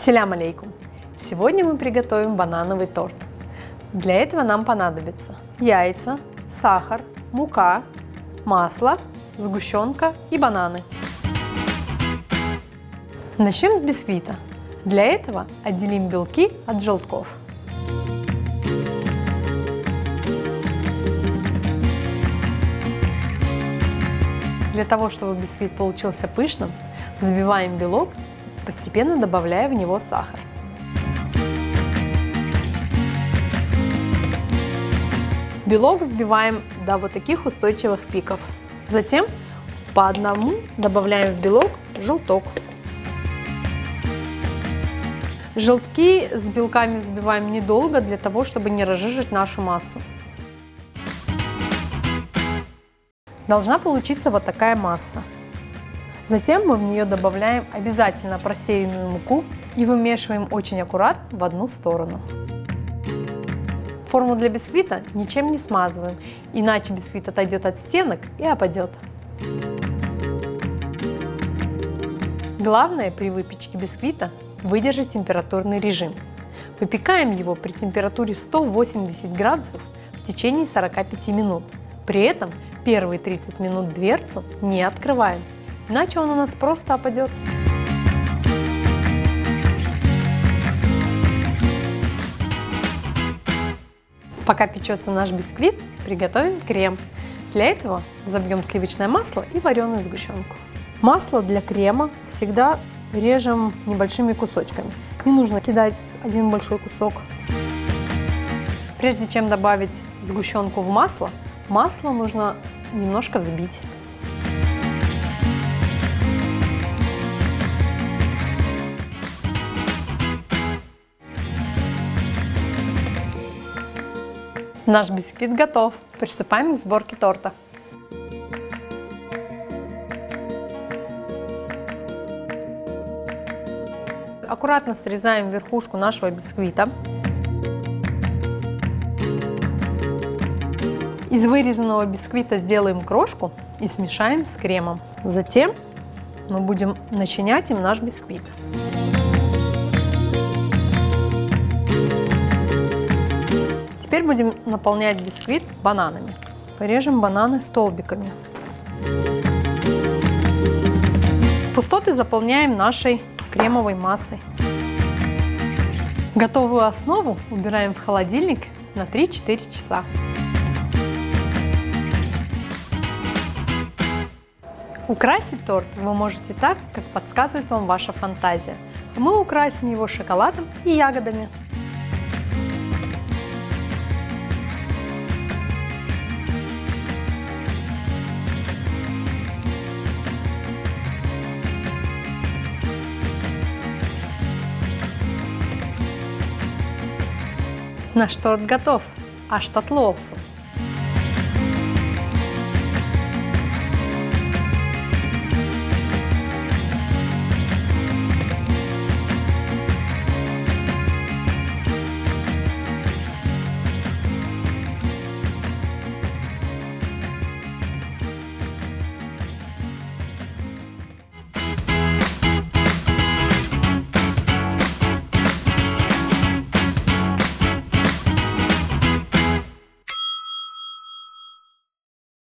Ассаляму алейкум! Сегодня мы приготовим банановый торт. Для этого нам понадобится яйца, сахар, мука, масло, сгущенка и бананы. Начнем с бисквита. Для этого отделим белки от желтков. Для того, чтобы бисквит получился пышным, взбиваем белок, постепенно добавляя в него сахар. Белок взбиваем до вот таких устойчивых пиков. Затем по одному добавляем в белок желток. Желтки с белками взбиваем недолго, для того, чтобы не разжижить нашу массу. Должна получиться вот такая масса. Затем мы в нее добавляем обязательно просеянную муку и вымешиваем очень аккуратно в одну сторону. Форму для бисквита ничем не смазываем, иначе бисквит отойдет от стенок и опадет. Главное при выпечке бисквита выдержать температурный режим. Выпекаем его при температуре 180 градусов в течение 45 минут. При этом первые 30 минут дверцу не открываем, иначе он у нас просто опадет. Пока печется наш бисквит, приготовим крем. Для этого забьем сливочное масло и вареную сгущенку. Масло для крема всегда режем небольшими кусочками. Не нужно кидать один большой кусок. Прежде чем добавить сгущенку в масло, масло нужно немножко взбить. Наш бисквит готов. Приступаем к сборке торта. Аккуратно срезаем верхушку нашего бисквита. Из вырезанного бисквита сделаем крошку и смешаем с кремом. Затем мы будем начинять им наш бисквит. Теперь будем наполнять бисквит бананами. Порежем бананы столбиками. Пустоты заполняем нашей кремовой массой. Готовую основу убираем в холодильник на 3-4 часа. Украсить торт вы можете так, как подсказывает вам ваша фантазия. Мы украсим его шоколадом и ягодами. Наш торт готов, аш татлы олсун!